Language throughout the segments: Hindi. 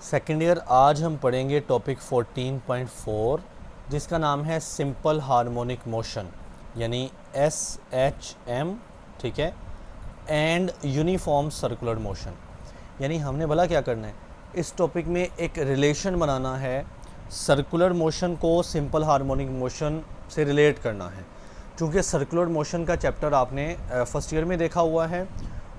सेकेंड ईयर आज हम पढ़ेंगे टॉपिक 14.4 जिसका नाम है सिंपल हार्मोनिक मोशन यानी SHM, ठीक है, एंड यूनिफॉर्म सर्कुलर मोशन। यानी हमने भला क्या करना है, इस टॉपिक में एक रिलेशन बनाना है, सर्कुलर मोशन को सिंपल हार्मोनिक मोशन से रिलेट करना है। क्योंकि सर्कुलर मोशन का चैप्टर आपने फर्स्ट ईयर में देखा हुआ है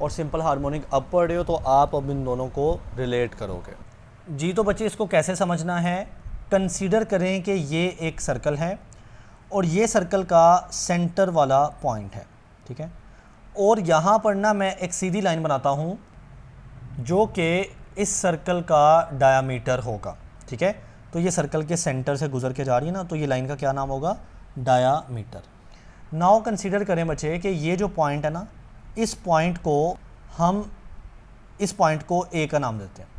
और सिंपल हार्मोनिक अब पढ़ रहे हो, तो आप अब इन दोनों को रिलेट करोगे। जी तो बच्चे इसको कैसे समझना है, कंसीडर करें कि ये एक सर्कल है और ये सर्कल का सेंटर वाला पॉइंट है, ठीक है। और यहाँ पर ना मैं एक सीधी लाइन बनाता हूँ जो कि इस सर्कल का डायामीटर होगा, ठीक है। तो ये सर्कल के सेंटर से गुजर के जा रही है ना, तो ये लाइन का क्या नाम होगा, डायामीटर। नाउ कंसीडर करें बच्चे कि ये जो पॉइंट है ना, इस पॉइंट को हम इस पॉइंट को ए का नाम देते हैं।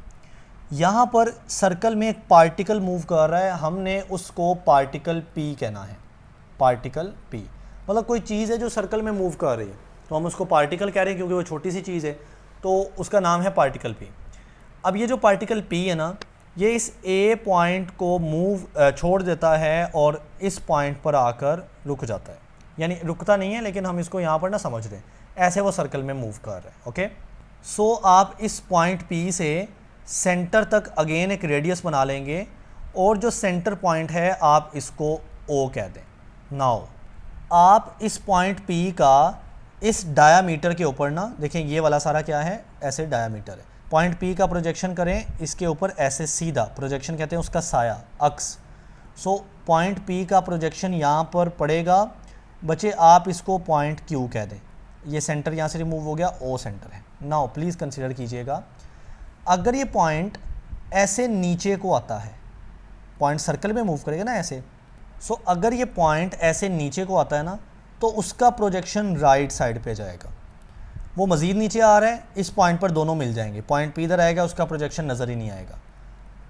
यहाँ पर सर्कल में एक पार्टिकल मूव कर रहा है, हमने उसको पार्टिकल पी कहना है। पार्टिकल पी मतलब कोई चीज़ है जो सर्कल में मूव कर रही है, तो हम उसको पार्टिकल कह रहे हैं क्योंकि वो छोटी सी चीज़ है, तो उसका नाम है पार्टिकल पी। अब ये जो पार्टिकल पी है ना, ये इस ए पॉइंट को छोड़ देता है और इस पॉइंट पर आकर रुक जाता है। यानी रुकता नहीं है, लेकिन हम इसको यहाँ पर ना समझ रहे हैं, ऐसे वो सर्कल में मूव कर रहे हैं। ओके, सो आप इस पॉइंट पी से सेंटर तक अगेन एक रेडियस बना लेंगे और जो सेंटर पॉइंट है आप इसको ओ कह दें। नाउ आप इस पॉइंट पी का इस डायामीटर के ऊपर ना देखें, ये वाला सारा क्या है, ऐसे डायामीटर है। पॉइंट पी का प्रोजेक्शन करें, इसके ऊपर ऐसे सीधा प्रोजेक्शन कहते हैं उसका साया, अक्स। सो पॉइंट पी का प्रोजेक्शन यहाँ पर पड़ेगा बच्चे, आप इसको पॉइंट क्यू कह दें। ये सेंटर यहाँ से रिमूव हो गया, ओ सेंटर है। नाउ प्लीज़ कंसीडर कीजिएगा, अगर ये पॉइंट ऐसे नीचे को आता है, पॉइंट सर्कल में मूव करेगा ना ऐसे, सो अगर ये पॉइंट ऐसे नीचे को आता है ना, तो उसका प्रोजेक्शन राइट साइड पे जाएगा। वो मज़ीद नीचे आ रहा है, इस पॉइंट पर दोनों मिल जाएंगे, पॉइंट पी इधर आएगा, उसका प्रोजेक्शन नज़र ही नहीं आएगा,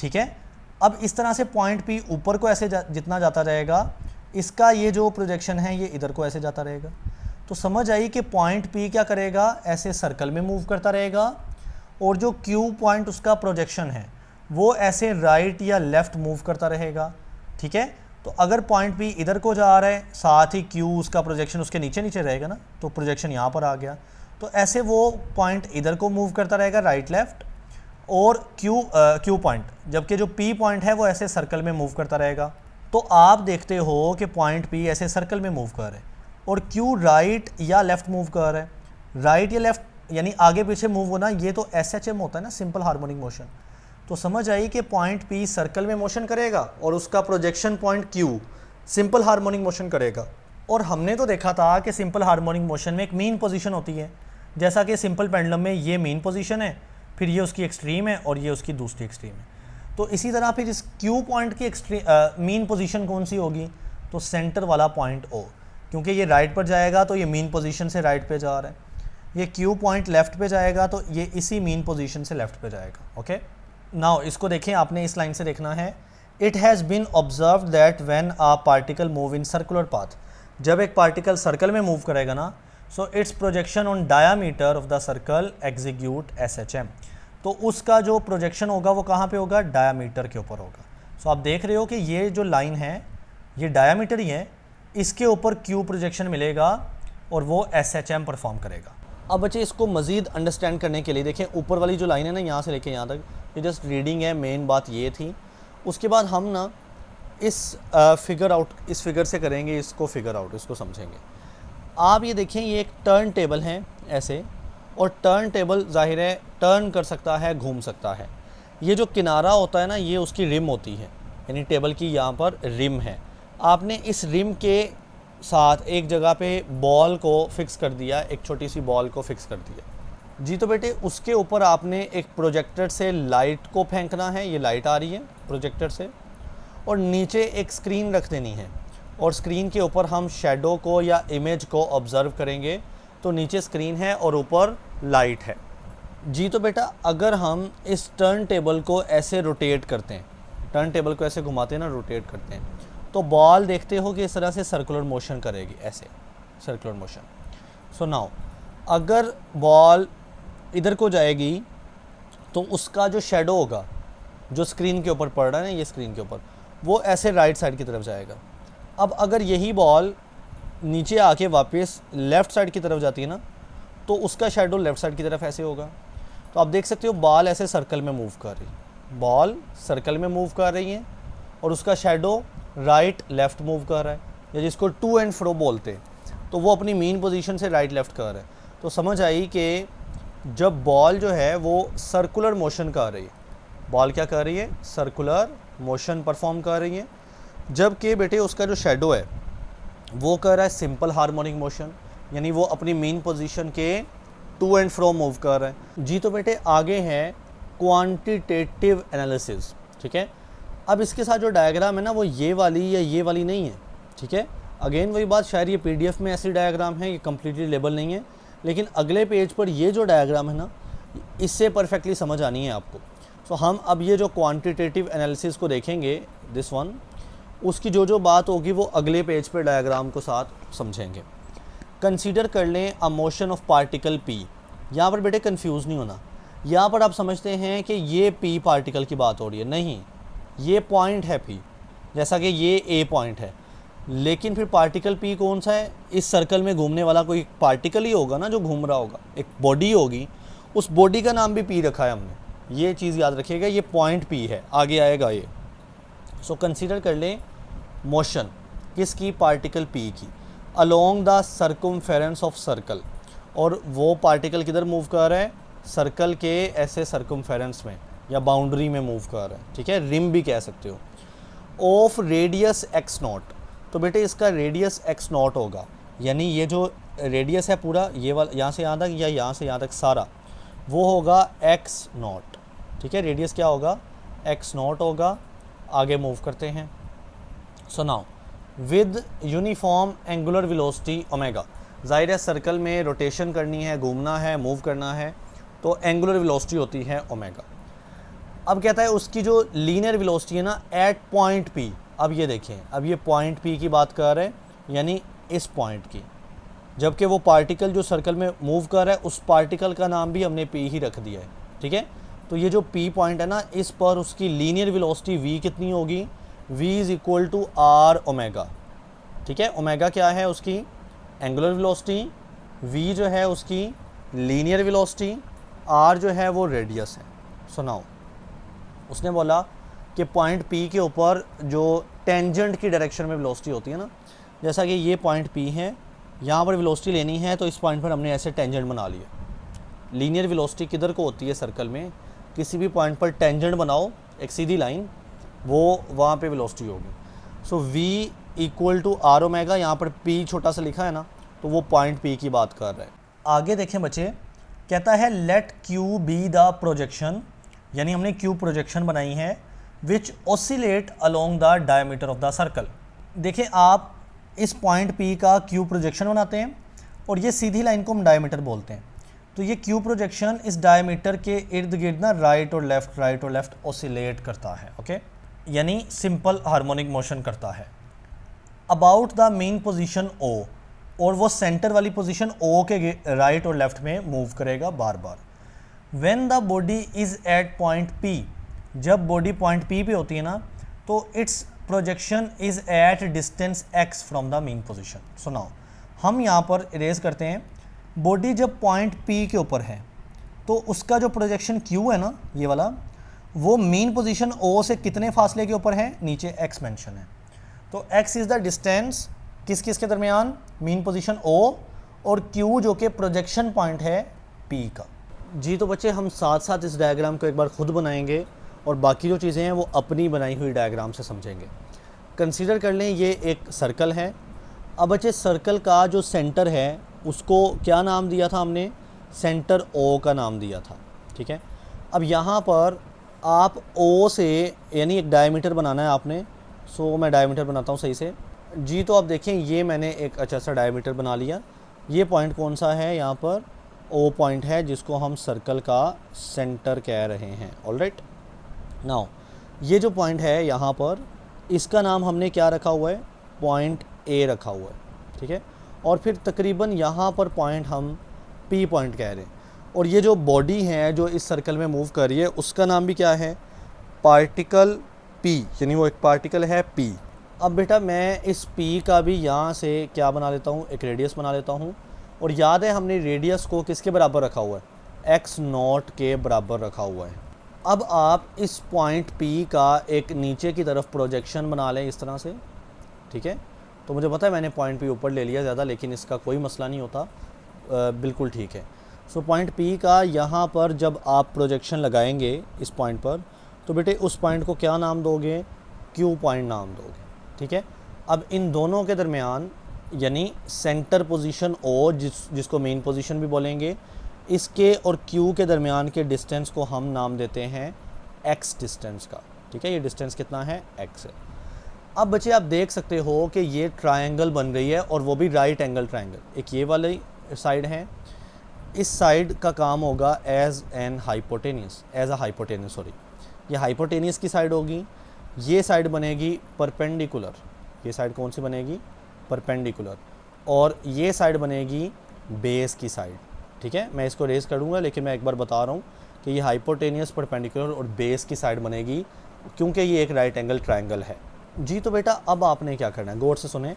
ठीक है। अब इस तरह से पॉइंट पी ऊपर को ऐसे जितना जाता रहेगा, इसका ये जो प्रोजेक्शन है ये इधर को ऐसे जाता रहेगा। तो समझ आई कि पॉइंट पी क्या करेगा, ऐसे सर्कल में मूव करता रहेगा और जो क्यू पॉइंट उसका प्रोजेक्शन है वो ऐसे राइट या लेफ़्ट मूव करता रहेगा, ठीक है। तो अगर पॉइंट पी इधर को जा रहा है, साथ ही क्यू उसका प्रोजेक्शन उसके नीचे नीचे रहेगा ना, तो प्रोजेक्शन यहाँ पर आ गया, तो ऐसे वो पॉइंट इधर को मूव करता रहेगा राइट लेफ़्ट, और क्यू पॉइंट, जबकि जो पी पॉइंट है वो ऐसे सर्कल में मूव करता रहेगा। तो आप देखते हो कि पॉइंट पी ऐसे सर्कल में मूव कर रहे हैं और क्यू राइट या लेफ़्ट मूव कर रहा है। राइट या लेफ़्ट यानी आगे पीछे मूव होना, ये तो SHM होता है ना, सिंपल हार्मोनिक मोशन। तो समझ आई कि पॉइंट पी सर्कल में मोशन करेगा और उसका projection point Q simple harmonic motion करेगा। और हमने तो देखा था कि सिंपल हार्मोनिक मोशन में एक मीन पोजीशन होती है, जैसा कि सिंपल पेंडुलम में ये मीन पोजीशन है, फिर ये उसकी एक्सट्रीम है और ये उसकी दूसरी एक्सट्रीम है। तो इसी तरह फिर इस क्यू पॉइंट की मीन पोजीशन कौन सी होगी, तो सेंटर वाला पॉइंट ओ, क्योंकि ये राइट पर जाएगा तो ये मीन पोजीशन से राइट पे जा रहा है। ये क्यू पॉइंट लेफ़्ट पे जाएगा तो ये इसी मीन पोजीशन से लेफ़्ट पे जाएगा। ओके, नाउ इसको देखें, आपने इस लाइन से देखना है। It has been observed that when a particle move in circular path, जब एक पार्टिकल सर्कल में मूव करेगा ना, so its projection on diameter of the circle execute SHM। तो उसका जो प्रोजेक्शन होगा वो कहाँ पे होगा, डायामीटर के ऊपर होगा। सो आप देख रहे हो कि ये जो लाइन है ये डायामीटर ही है, इसके ऊपर क्यू प्रोजेक्शन मिलेगा और वो SHM परफॉर्म करेगा। अब बच्चे इसको मज़ीद अंडरस्टैंड करने के लिए देखें, ऊपर वाली जो लाइन है ना, यहाँ से लेके यहाँ तक, ये जस्ट रीडिंग है, मेन बात ये थी। उसके बाद हम ना इस फिगर से करेंगे, इसको फिगर आउट, इसको समझेंगे। आप ये देखें, ये एक टर्न टेबल है ऐसे, और टर्न टेबल जाहिर है टर्न कर सकता है, घूम सकता है। ये जो किनारा होता है ना, ये उसकी रिम होती है, यानी टेबल की यहाँ पर रिम है। आपने इस रिम के साथ एक जगह पे बॉल को फिक्स कर दिया, एक छोटी सी बॉल को फिक्स कर दिया जी। तो बेटे उसके ऊपर आपने एक प्रोजेक्टर से लाइट को फेंकना है, ये लाइट आ रही है प्रोजेक्टर से, और नीचे एक स्क्रीन रख देनी है, और स्क्रीन के ऊपर हम शेडो को या इमेज को ऑब्ज़र्व करेंगे। तो नीचे स्क्रीन है और ऊपर लाइट है जी। तो बेटा अगर हम इस टर्न टेबल को ऐसे रोटेट करते हैं, टर्न टेबल को ऐसे घुमाते हैं ना, रोटेट करते हैं, तो बॉल देखते हो कि इस तरह से सर्कुलर मोशन करेगी, ऐसे सर्कुलर मोशन। सो नाउ अगर बॉल इधर को जाएगी तो उसका जो शेडो होगा जो स्क्रीन के ऊपर पड़ रहा है ना, ये स्क्रीन के ऊपर, वो ऐसे राइट साइड की तरफ जाएगा। अब अगर यही बॉल नीचे आके वापस लेफ़्ट साइड की तरफ जाती है ना, तो उसका शेडो लेफ़्ट साइड की तरफ ऐसे होगा। तो आप देख सकते हो बॉल ऐसे सर्कल में मूव कर रही है, बॉल सर्कल में मूव कर रही है और उसका शेडो राइट लेफ़्ट मूव कर रहा है, या जिसको टू एंड फ्रो बोलते हैं, तो वो अपनी मेन पोजीशन से राइट लेफ़्ट कर रहा है। तो समझ आई कि जब बॉल जो है वो सर्कुलर मोशन कर रही है, बॉल क्या कर रही है, सर्कुलर मोशन परफॉर्म कर रही है, जबकि बेटे उसका जो शेडो है वो कर रहा है सिंपल हार्मोनिक मोशन, यानी वो अपनी मेन पोजीशन के टू एंड फ्रो मूव कर रहा है। जी तो बेटे आगे है क्वांटिटेटिव एनालिसिस, ठीक है। अब इसके साथ जो डायग्राम है ना, वो ये वाली या ये वाली नहीं है, ठीक है। अगेन वही बात, शायद ये पीडीएफ में ऐसी डायग्राम है, ये कम्प्लीटली लेबल नहीं है, लेकिन अगले पेज पर ये जो डायग्राम है ना, इससे परफेक्टली समझ आनी है आपको। सो हम अब ये जो क्वांटिटेटिव एनालिसिस को देखेंगे, दिस वन, उसकी जो बात होगी वो अगले पेज पर डायग्राम को साथ समझेंगे। कंसीडर कर लें a motion of particle P. यहाँ पर बेटे कंफ्यूज नहीं होना, यहाँ पर आप समझते हैं कि ये पी पार्टिकल की बात हो रही है, नहीं, ये पॉइंट है पी, जैसा कि ये ए पॉइंट है, लेकिन फिर पार्टिकल पी कौन सा है, इस सर्कल में घूमने वाला कोई पार्टिकल ही होगा ना जो घूम रहा होगा, एक बॉडी होगी, उस बॉडी का नाम भी पी रखा है हमने, ये चीज़ याद रखिएगा, ये पॉइंट पी है, आगे आएगा ये। सो कंसीडर कर लें मोशन किसकी, पार्टिकल पी की, along the circumference of circle, और वो पार्टिकल किधर मूव कर रहा है, सर्कल के ऐसे सर्कमफेरेंस में या बाउंड्री में मूव कर रहा है, ठीक है, रिम भी कह सकते हो, ऑफ रेडियस एक्स नॉट। तो बेटे इसका रेडियस एक्स नॉट होगा, यानी ये जो रेडियस है पूरा, ये वाला यहाँ से यहाँ तक या यहाँ से यहाँ तक सारा, वो होगा एक्स नॉट, ठीक है। रेडियस क्या होगा, एक्स नॉट होगा। आगे मूव करते हैं। So now with uniform angular velocity omega, ज़ाहिर है सर्कल में रोटेशन करनी है, घूमना है, मूव करना है, तो एंगुलर वेलोसिटी होती है ओमेगा। अब कहता है उसकी जो लीनियर वेलोसिटी है ना एट पॉइंट पी, अब ये देखें, अब ये पॉइंट पी की बात कर रहे हैं, यानी इस पॉइंट की, जबकि वो पार्टिकल जो सर्कल में मूव कर रहा है उस पार्टिकल का नाम भी हमने पी ही रख दिया है, ठीक है। तो ये जो पी पॉइंट है ना, इस पर उसकी लीनियर वेलोसिटी वी कितनी होगी, V is equal to R omega, ठीक है। ओमेगा क्या है, उसकी एंगुलर वेलोसिटी, वी जो है उसकी लीनियर वेलोसिटी, आर जो है वो रेडियस है। सो नाउ उसने बोला कि पॉइंट पी के ऊपर जो टेंजेंट की डायरेक्शन में वेलोसिटी होती है ना, जैसा कि ये पॉइंट पी है, यहाँ पर वेलोसिटी लेनी है, तो इस पॉइंट पर हमने ऐसे टेंजेंट बना लिया। लीनियर वेलोसिटी किधर को होती है, सर्कल में किसी भी पॉइंट पर टेंजेंट बनाओ, एक सीधी लाइन, वो वहाँ पे वेलोसिटी होगी। So v equal to R omega, यहाँ पर p छोटा सा लिखा है ना, तो वो पॉइंट p की बात कर रहा है। आगे देखें बच्चे, कहता है let q be the projection, यानी हमने q प्रोजेक्शन बनाई है, which oscillate along the diameter of the circle. देखें आप इस पॉइंट p का q प्रोजेक्शन बनाते हैं और ये सीधी लाइन को हम डायमीटर बोलते हैं, तो ये q प्रोजेक्शन इस डायमीटर के इर्द गिर्द ना राइट और लेफ़्ट ऑसिलेट करता है, ओके, यानी सिंपल हार्मोनिक मोशन करता है about the mean position O, और वो सेंटर वाली पोजीशन O के राइट और लेफ़्ट में मूव करेगा बार बार। When the body is at point P, जब बॉडी पॉइंट P पे होती है ना, तो its projection is at distance x from the mean position. So now हम यहाँ पर इरेज करते हैं, बॉडी जब पॉइंट P के ऊपर है तो उसका जो प्रोजेक्शन Q है ना, ये वाला, वो मेन पोजीशन O से कितने फासले के ऊपर है, नीचे x मेंशन है, तो x इज़ द डिस्टेंस किस किस के दरमियान, मेन पोजीशन O और Q जो कि प्रोजेक्शन पॉइंट है P का। जी तो बच्चे हम साथ साथ इस डायग्राम को एक बार खुद बनाएंगे और बाकी जो चीज़ें हैं वो अपनी बनाई हुई डायग्राम से समझेंगे। कंसीडर कर लें ये एक सर्कल है। अब बच्चे सर्कल का जो सेंटर है उसको क्या नाम दिया था हमने, सेंटर O का नाम दिया था, ठीक है। अब यहाँ पर आप O से यानी एक डायमीटर बनाना है आपने, सो मैं डायमीटर बनाता हूँ सही से। जी तो आप देखें ये मैंने एक अच्छा सा डायमीटर बना लिया। ये पॉइंट कौन सा है, यहाँ पर O पॉइंट है जिसको हम सर्कल का सेंटर कह रहे हैं। ऑलराइट, नाउ ये जो पॉइंट है यहाँ पर, इसका नाम हमने क्या रखा हुआ है, पॉइंट A रखा हुआ है, ठीक है। और फिर तकरीबन यहाँ पर पॉइंट हम P पॉइंट कह रहे हैं। और ये जो बॉडी है जो इस सर्कल में मूव कर रही है उसका नाम भी क्या है, पार्टिकल P, यानी वो एक पार्टिकल है P। अब बेटा मैं इस P का भी यहाँ से क्या बना लेता हूँ, एक रेडियस बना लेता हूँ। और याद है हमने रेडियस को किसके बराबर रखा हुआ है, x0 के बराबर रखा हुआ है। अब आप इस पॉइंट P का एक नीचे की तरफ प्रोजेक्शन बना लें इस तरह से, ठीक है। तो मुझे पता है मैंने पॉइंट P ऊपर ले लिया ज़्यादा, लेकिन इसका कोई मसला नहीं होता, बिल्कुल ठीक है। सो पॉइंट P का यहाँ पर जब आप प्रोजेक्शन लगाएंगे इस पॉइंट पर, तो बेटे उस पॉइंट को क्या नाम दोगे, Q पॉइंट नाम दोगे, ठीक है। अब इन दोनों के दरमियान यानी सेंटर पोजीशन O, जिसको मेन पोजीशन भी बोलेंगे, इसके और Q के दरमियान के डिस्टेंस को हम नाम देते हैं x डिस्टेंस का, ठीक है। ये डिस्टेंस कितना है, x है। अब बच्चे आप देख सकते हो कि ये ट्रायंगल बन रही है, और वो भी राइट एंगल ट्रायंगल। एक ये वाली साइड है, इस साइड का काम होगा एज अ हाइपोटेनियस, सॉरी, ये हाइपोटेनियस की साइड होगी। ये साइड बनेगी परपेंडिकुलर, ये साइड कौन सी बनेगी, परपेंडिकुलर। और ये साइड बनेगी बेस की साइड, ठीक है। मैं इसको रेज करूँगा, लेकिन मैं एक बार बता रहा हूँ कि ये हाइपोटेनियस, परपेंडिकुलर और बेस की साइड बनेगी, क्योंकि ये एक राइट एंगल ट्रायंगल है जी। तो बेटा अब आपने क्या करना है, गौर से सुने,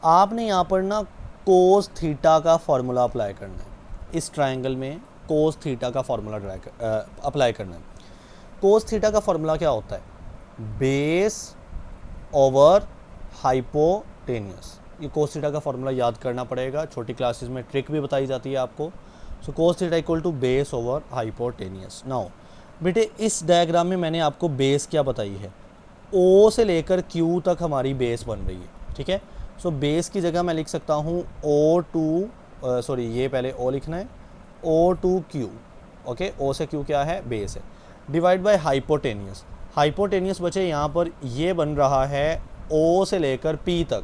आपने यहाँ पर ना कोस थीटा का फार्मूला अप्लाई करना है। इस ट्रायंगल में कोस थीटा का फार्मूला अप्लाई करना है। कोस थीटा का फार्मूला क्या होता है, बेस ओवर हाइपोटेनियस। ये कोस थीटा का फार्मूला याद करना पड़ेगा, छोटी क्लासेस में ट्रिक भी बताई जाती है आपको। So cos theta equal to base over hypotenuse. Now बेटे इस डायग्राम में मैंने आपको बेस क्या बताई है, O से लेकर Q तक हमारी बेस बन रही है, ठीक है। सो बेस की जगह मैं लिख सकता हूँ ये पहले O लिखना है, O2Q, ओके। O से Q क्या है, बेस है, डिवाइड बाय हाइपोटेनियस। हाइपोटेनियस बचे यहाँ पर ये बन रहा है O से लेकर P तक।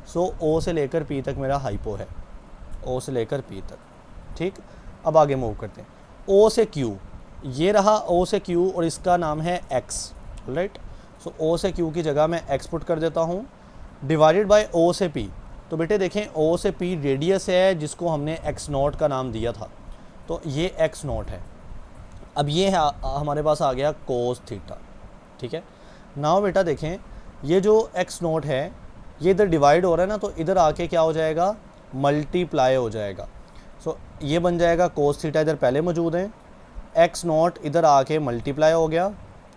सो O से लेकर P तक मेरा हाइपो है, O से लेकर P तक, ठीक। अब आगे मूव करते हैं, O से Q, ये रहा O से Q और इसका नाम है X, राइट। सो O से Q की जगह मैं X पुट कर देता हूँ, डिवाइडेड बाय O से P। तो बेटे देखें O से P रेडियस है, जिसको हमने x0 का नाम दिया था, तो ये x0 है। अब ये है हमारे पास आ गया कोस थीटा, ठीक है। नाउ बेटा देखें, ये जो x0 है ये इधर डिवाइड हो रहा है ना, तो इधर आके क्या हो जाएगा, मल्टीप्लाई हो जाएगा। सो ये बन जाएगा कोस थीटा, इधर पहले मौजूद है, x0 इधर आके मल्टीप्लाई हो गया,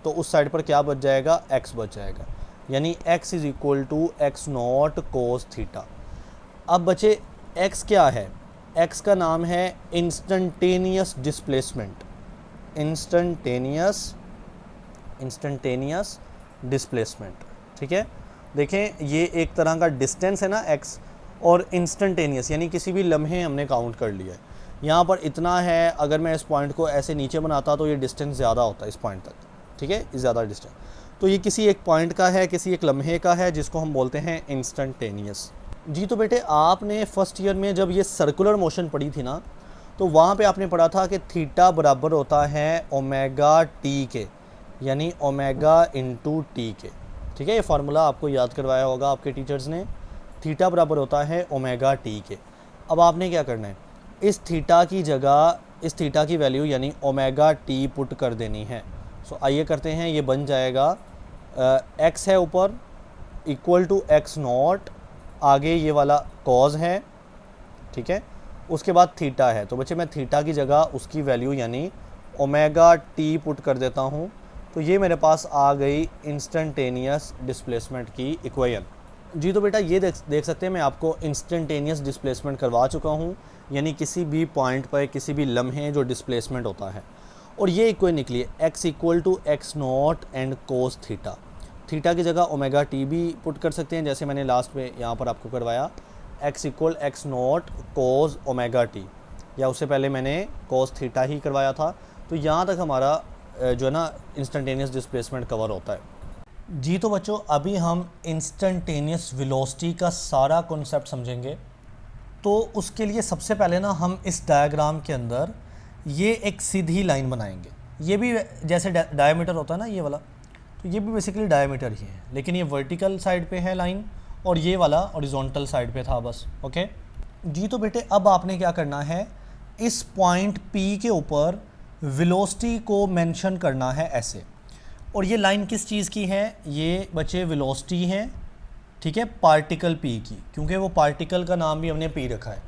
तो उस साइड पर क्या बच जाएगा, x बच जाएगा, यानी x is equal to x0 cos theta. अब बचे x क्या है, x का नाम है इंस्टेंटेनियस डिस्प्लेसमेंट, इंस्टेंटेनियस डिस्प्लेसमेंट, ठीक है। देखें ये एक तरह का डिस्टेंस है ना x, और इंस्टेंटेनियस यानी किसी भी लम्हे हमने काउंट कर लिया है। यहाँ पर इतना है, अगर मैं इस पॉइंट को ऐसे नीचे बनाता तो ये डिस्टेंस ज़्यादा होता है इस पॉइंट तक, ठीक है, ज़्यादा डिस्टेंस। तो ये किसी एक पॉइंट का है, किसी एक लम्हे का है, जिसको हम बोलते हैं इंस्टेंटेनियस जी। तो बेटे आपने फर्स्ट ईयर में जब ये सर्कुलर मोशन पढ़ी थी ना, तो वहाँ पे आपने पढ़ा था कि थीटा बराबर होता है ओमेगा टी के, यानी ओमेगा इंटू टी के, ठीक है। ये फार्मूला आपको याद करवाया होगा आपके टीचर्स ने, थीटा बराबर होता है ओमेगा टी के। अब आपने क्या करना है, इस थीटा की जगह इस थीटा की वैल्यू यानी ओमेगा टी पुट कर देनी है। सो आइए करते हैं, ये बन जाएगा x है ऊपर इक्वल टू x0, आगे ये वाला कॉज है, ठीक है, उसके बाद थीटा है। तो बच्चे मैं थीटा की जगह उसकी वैल्यू यानी ओमेगा टी पुट कर देता हूँ, तो ये मेरे पास आ गई इंस्टेंटेनियस डिस्प्लेसमेंट की इक्वेशन जी। तो बेटा ये देख सकते हैं मैं आपको इंस्टेंटेनियस डिस्प्लेसमेंट करवा चुका हूँ, यानी किसी भी पॉइंट पर किसी भी लम्हे जो डिस्प्लेसमेंट होता है, और ये इक्वेशन निकली है x equal to x0 and cos theta. Theta की जगह ओमेगा टी भी पुट कर सकते हैं, जैसे मैंने लास्ट में यहाँ पर आपको करवाया, x इक्वल x0 कोस ओमेगा टी, या उससे पहले मैंने कोस थीटा ही करवाया था। तो यहाँ तक हमारा जो है ना इंस्टेंटेनियस डिस्प्लेसमेंट कवर होता है जी। तो बच्चों अभी हम इंस्टेंटेनियस वेलोसिटी का सारा कॉन्सेप्ट समझेंगे। तो उसके लिए सबसे पहले ना हम इस डायग्राम के अंदर ये एक सीधी लाइन बनाएंगे। ये भी जैसे डायमीटर होता है ना ये वाला, तो ये भी बेसिकली डायमीटर ही है, लेकिन ये वर्टिकल साइड पे है लाइन, और ये वाला हॉरिजॉन्टल साइड पे था बस, ओके जी। तो बेटे अब आपने क्या करना है, इस पॉइंट P के ऊपर वेलोसिटी को मेंशन करना है ऐसे, और ये लाइन किस चीज़ की है, ये बच्चे वेलोसिटी है, ठीक है, पार्टिकल पी की, क्योंकि वो पार्टिकल का नाम भी हमने पी रखा है।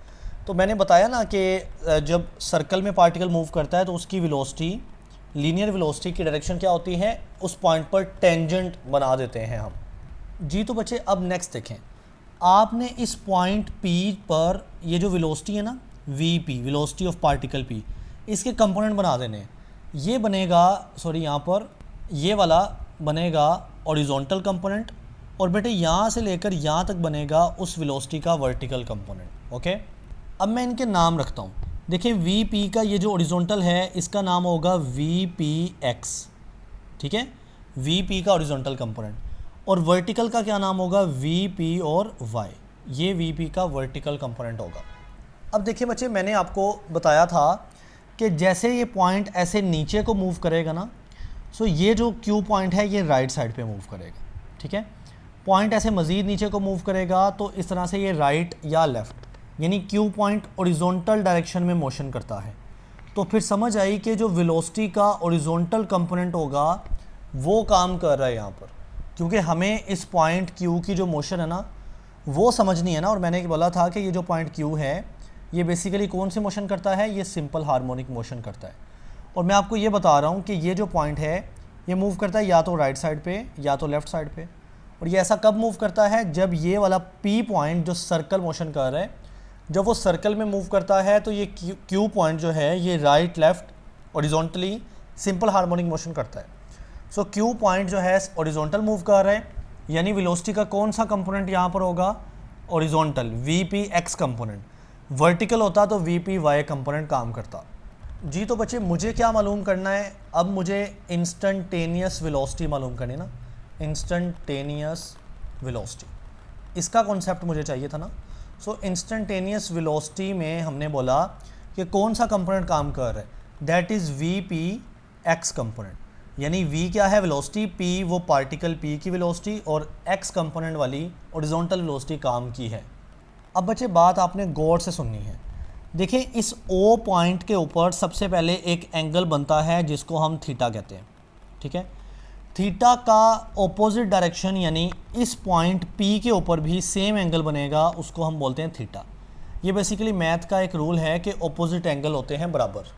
तो मैंने बताया ना कि जब सर्कल में पार्टिकल मूव करता है तो उसकी वेलोसिटी, लीनियर वेलोसिटी की डायरेक्शन क्या होती है, उस पॉइंट पर टेंजेंट बना देते हैं हम जी। तो बच्चे अब नेक्स्ट देखें, आपने इस पॉइंट पी पर ये जो वेलोसिटी है ना, V P, velocity of particle P, इसके कंपोनेंट बना देने हैं। ये बनेगा, सॉरी यहाँ पर ये वाला बनेगा हॉरिजॉन्टल कंपोनेंट, और बेटे यहाँ से लेकर यहाँ तक बनेगा उस वेलोसिटी का वर्टिकल कंपोनेंट। ओके, अब मैं इनके नाम रखता हूँ। देखिए वी पी का ये जो हॉरिजॉन्टल है इसका नाम होगा वी पी एक्स, ठीक है, वी पी का हॉरिजॉन्टल कंपोनेंट, और वर्टिकल का क्या नाम होगा, वी पी और वाई, ये वी पी का वर्टिकल कंपोनेंट होगा। अब देखिए बच्चे, मैंने आपको बताया था कि जैसे ये पॉइंट ऐसे नीचे को मूव करेगा ना, सो ये जो क्यू पॉइंट है ये राइट साइड पे मूव करेगा, ठीक है। पॉइंट ऐसे मज़ीद नीचे को मूव करेगा तो इस तरह से ये राइट या लेफ़्ट, यानी क्यू पॉइंट हॉरिजॉन्टल डायरेक्शन में मोशन करता है। तो फिर समझ आई कि जो वेलोसिटी का हॉरिजॉन्टल कंपोनेंट होगा वो काम कर रहा है यहाँ पर, क्योंकि हमें इस पॉइंट क्यू की जो मोशन है ना वो समझनी है ना। और मैंने बोला था कि ये जो पॉइंट क्यू है ये बेसिकली कौन सी मोशन करता है, ये सिंपल हार्मोनिक मोशन करता है। और मैं आपको ये बता रहा हूँ कि ये जो पॉइंट है ये मूव करता है या तो राइट साइड पे या तो लेफ़्ट साइड पे। और ये ऐसा कब मूव करता है, जब ये वाला पी पॉइंट जो सर्कल मोशन कर रहा है, जब वो सर्कल में मूव करता है तो ये क्यू पॉइंट जो है ये right left horizontally simple harmonic motion करता है। सो क्यू पॉइंट जो है हॉरिजॉन्टल मूव कर रहा है, यानी वेलोसिटी का कौन सा कंपोनेंट यहाँ पर होगा, horizontal, V P x component. Vertical होता तो वी पी वाई कंपोनेंट काम करता जी। तो बच्चे मुझे क्या मालूम करना है, अब मुझे इंस्टेंटेनियस वेलोसिटी मालूम करनी ना, इंस्टेंटेनियस वेलोसिटी, इसका कॉन्सेप्ट मुझे चाहिए था ना। सो इंस्टेंटेनियस वेलोसिटी में हमने बोला कि कौन सा कंपोनेंट काम कर रहा है, that is V P x component, यानी v क्या है वेलोसिटी, p वो पार्टिकल p की वेलोसिटी, और x कंपोनेंट वाली हॉरिजॉन्टल वेलोसिटी काम की है। अब बच्चे बात आपने गौर से सुननी है। देखिए इस O पॉइंट के ऊपर सबसे पहले एक एंगल बनता है जिसको हम थीटा कहते हैं, ठीक है। थीटा का ऑपोजिट डायरेक्शन यानी इस पॉइंट P के ऊपर भी सेम एंगल बनेगा, उसको हम बोलते हैं थीटा। ये बेसिकली मैथ का एक रूल है कि ऑपोजिट एंगल होते हैं बराबर।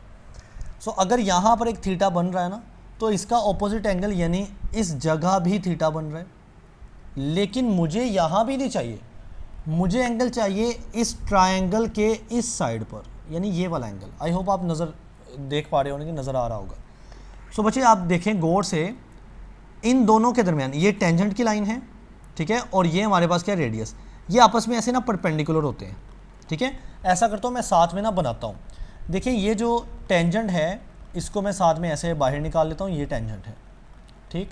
सो अगर यहाँ पर एक थीटा बन रहा है ना, तो इसका ऑपोजिट एंगल यानी इस जगह भी थीटा बन रहा है। लेकिन मुझे यहाँ भी नहीं चाहिए, मुझे एंगल चाहिए इस ट्रायंगल के इस साइड पर, यानी ये वाला एंगल। आई होप आप नज़र देख पा रहे होंगे कि नज़र आ रहा होगा। सो बच्चे आप देखें गौर से, इन दोनों के दरमियान ये टेंजेंट की लाइन है, ठीक है, और ये हमारे पास क्या रेडियस, ये आपस में ऐसे ना परपेंडिकुलर होते हैं, ठीक है। ऐसा करता हूँ मैं साथ में ना बनाता हूँ। देखिए ये जो टेंजेंट है इसको मैं साथ में ऐसे बाहर निकाल लेता हूँ, ये टेंजेंट है, ठीक।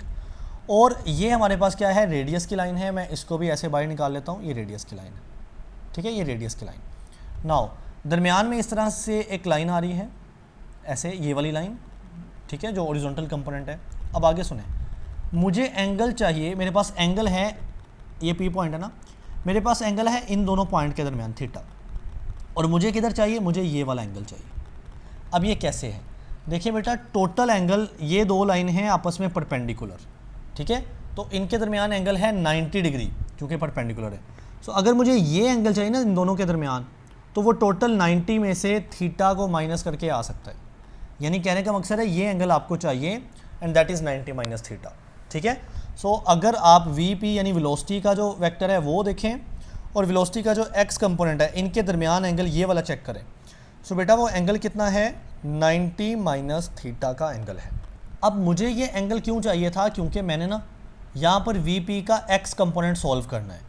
और ये हमारे पास क्या है, रेडियस की लाइन है, मैं इसको भी ऐसे बाहर निकाल लेता हूँ, ये रेडियस की लाइन है, ठीक है, ये रेडियस की लाइन। नाउ दरमियान में इस तरह से एक लाइन आ रही है ऐसे, ये वाली लाइन, ठीक है, जो हॉरिजॉन्टल कंपोनेंट है। अब आगे सुने, मुझे एंगल चाहिए, मेरे पास एंगल है, ये पी पॉइंट है ना, मेरे पास एंगल है इन दोनों पॉइंट के दरमियान थीटा, और मुझे किधर चाहिए, मुझे ये वाला एंगल चाहिए। अब ये कैसे है, देखिए बेटा टोटल एंगल, ये दो लाइन हैं आपस में परपेंडिकुलर, ठीक है, तो इनके दरमियान एंगल है 90 डिग्री क्योंकि परपेंडिकुलर है। सो अगर मुझे ये एंगल चाहिए ना इन दोनों के दरमियान, तो वो टोटल 90 में से थीटा को माइनस करके आ सकता है, यानी कहने का मकसद है ये एंगल आपको चाहिए and that is 90 minus theta, ठीक है। सो अगर आप वी पी यानी वेलोसिटी का जो वेक्टर है वो देखें और वेलोसिटी का जो एक्स कंपोनेंट है, इनके दरमियान एंगल ये वाला चेक करें। सो बेटा वो एंगल कितना है, 90 माइनस थीटा का एंगल है। अब मुझे ये एंगल क्यों चाहिए था, क्योंकि मैंने ना यहाँ पर वी पी का एक्स कंपोनेंट सॉल्व करना है।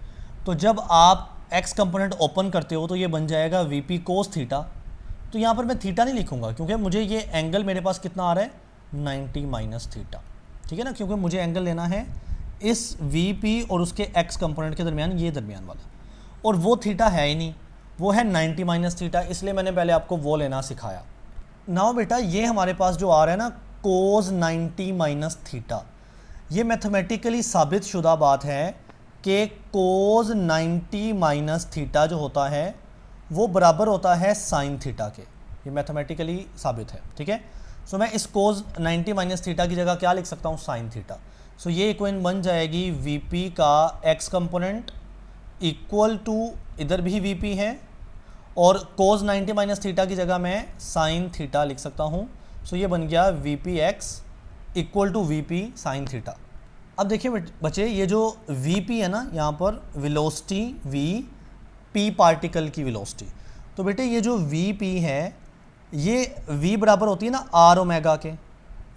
तो जब आप एक्स कंपोनेंट ओपन करते हो तो ये बन जाएगा वी पी कोस थीटा। तो यहाँ पर मैं थीटा नहीं लिखूँगा क्योंकि मुझे ये एंगल मेरे पास कितना आ रहा है, 90 माइनस थीटा, ठीक है ना, क्योंकि मुझे एंगल लेना है इस वी पी और उसके एक्स कंपोनेंट के दरमियान, ये दरमियान वाला, और वो थीटा है ही नहीं, वो है 90 माइनस थीटा, इसलिए मैंने पहले आपको वो लेना सिखाया। नाउ बेटा ये हमारे पास जो आ रहा है ना कोस 90 माइनस थीटा, ये मैथमेटिकली साबित शुदा बात है कि कोस 90 माइनस थीटा जो होता है वो बराबर होता है साइन थीटा के, ये मैथमेटिकली साबित है, ठीक है। सो मैं इस कोज 90 माइनस थीटा की जगह क्या लिख सकता हूँ, साइन थीटा। सो ये इक्वेशन बन जाएगी वीपी का एक्स कंपोनेंट इक्वल टू, इधर भी वीपी है, और कोज 90 माइनस थीटा की जगह मैं साइन थीटा लिख सकता हूँ। सो ये बन गया VP X equal to VP sine theta. अब देखिए बच्चे, ये जो वीपी है ना, यहाँ पर वेलोसिटी वी, पी पार्टिकल की वेलोसिटी। तो बेटे ये जो वीपी है, ये वी बराबर होती है ना आर ओमेगा के,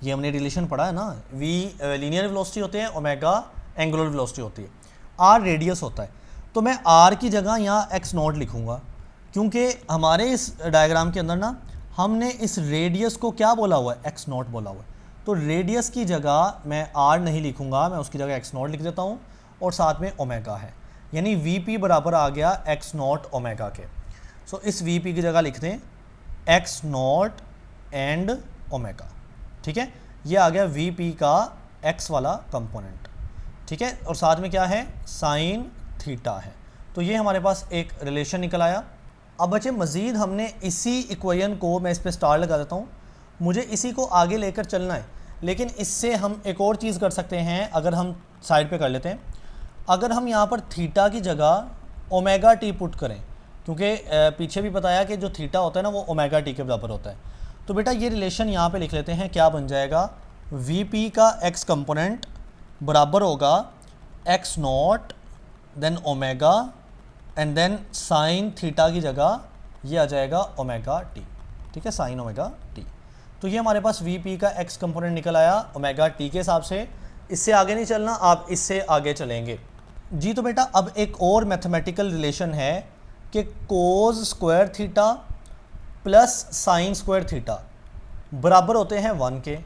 ये हमने रिलेशन पढ़ा है ना, वी लीनियर वेलोसिटी होते हैं, ओमेगा एंगुलर वेलोसिटी होती है, आर रेडियस होता है। तो मैं आर की जगह यहाँ एक्स नॉट लिखूँगा, क्योंकि हमारे इस डायग्राम के अंदर ना हमने इस रेडियस को क्या बोला हुआ है, एक्स नॉट बोला हुआ है। तो रेडियस की जगह मैं आर नहीं लिखूंगा, मैं उसकी जगह एक्स नॉट लिख देता हूँ, और साथ में ओमेगा है, यानी वी पी बराबर आ गया एक्स नॉट ओमेगा के। सो इस वी पी की जगह लिख दें एक्स नॉट एंड ओमेगा, ठीक है। ये आ गया वी पी का एक्स वाला कंपोनेंट, ठीक है, और साथ में क्या है, साइन थीटा है। तो ये हमारे पास एक रिलेशन निकल आया। अब बच्चे मज़ीद हमने इसी इक्वेशन को, मैं इस पर स्टार लगा देता हूँ, मुझे इसी को आगे लेकर चलना है, लेकिन इससे हम एक और चीज़ कर सकते हैं। अगर हम साइड पे कर लेते हैं, अगर हम यहाँ पर थीटा की जगह ओमेगा टी पुट करें, क्योंकि पीछे भी बताया कि जो थीटा होता है ना वो ओमेगा टी के बराबर होता है। तो बेटा ये रिलेशन यहाँ पे लिख लेते हैं, क्या बन जाएगा, वी पी का एक्स कंपोनेंट बराबर होगा X not then omega and then sine theta की जगह ये आ जाएगा ओमेगा टी, ठीक है, साइन ओमेगा टी। तो ये हमारे पास वी पी का एक्स कंपोनेंट निकल आया ओमेगा टी के हिसाब से। इससे आगे नहीं चलना, आप इससे आगे चलेंगे जी। तो बेटा अब एक और मैथमेटिकल रिलेशन है कि cos square theta plus sign square theta बराबर होते हैं 1 के।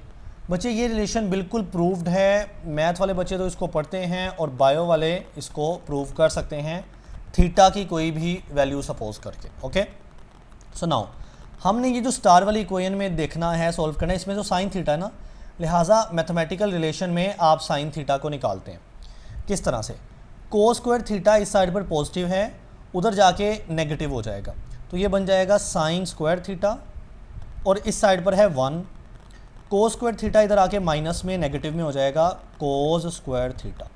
बच्चे ये रिलेशन बिल्कुल प्रूव्ड है, मैथ वाले बच्चे तो इसको पढ़ते हैं और बायो वाले इसको प्रूव कर सकते हैं थीटा की कोई भी वैल्यू सपोज करके। ओके, सो नाउ हमने ये जो स्टार वाली इक्वेशन में देखना है, सॉल्व करना है, इसमें जो साइन थीटा है ना, लिहाजा मैथमेटिकल रिलेशन में आप साइन थीटा को निकालते हैं किस तरह से, कोस स्क्वायर थीटा इस साइड पर पॉजिटिव है, उधर जाके नेगेटिव हो जाएगा, तो ये बन जाएगा साइन स्क्वायर थीटा, और इस साइड पर है 1, कोस स्क्वायर थीटा इधर आके माइनस में नेगेटिव में हो जाएगा cos square theta.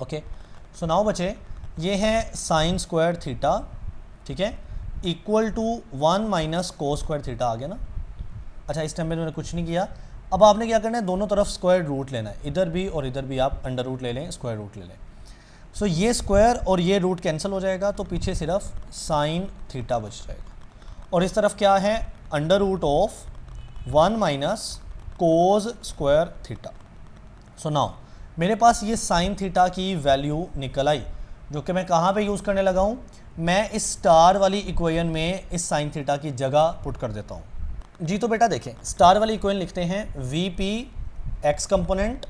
Okay, so now बच्चे ये है साइन स्क्वायर थीटा, ठीक है, equal to 1 minus cos square theta आ गया ना। अच्छा, इस टाइम में मैंने कुछ नहीं किया। अब आपने क्या करना है, दोनों तरफ स्क्वायर रूट लेना है, इधर भी और इधर भी आप अंडर रूट ले लें, स्क्वायर रूट ले लें। सो ये स्क्वायर और ये रूट कैंसिल हो जाएगा, तो पीछे सिर्फ साइन थीटा बच जाएगा, और इस तरफ क्या है, under root of 1 minus cos square theta. So now मेरे पास ये साइन थीटा की वैल्यू निकल आई, जो कि मैं कहाँ पे यूज़ करने लगा हूँ, मैं इस स्टार वाली इक्वेशन में इस साइन थीटा की जगह पुट कर देता हूँ जी। तो बेटा देखें, स्टार वाली इक्वेशन लिखते हैं वी पी एक्स कंपोनेंट,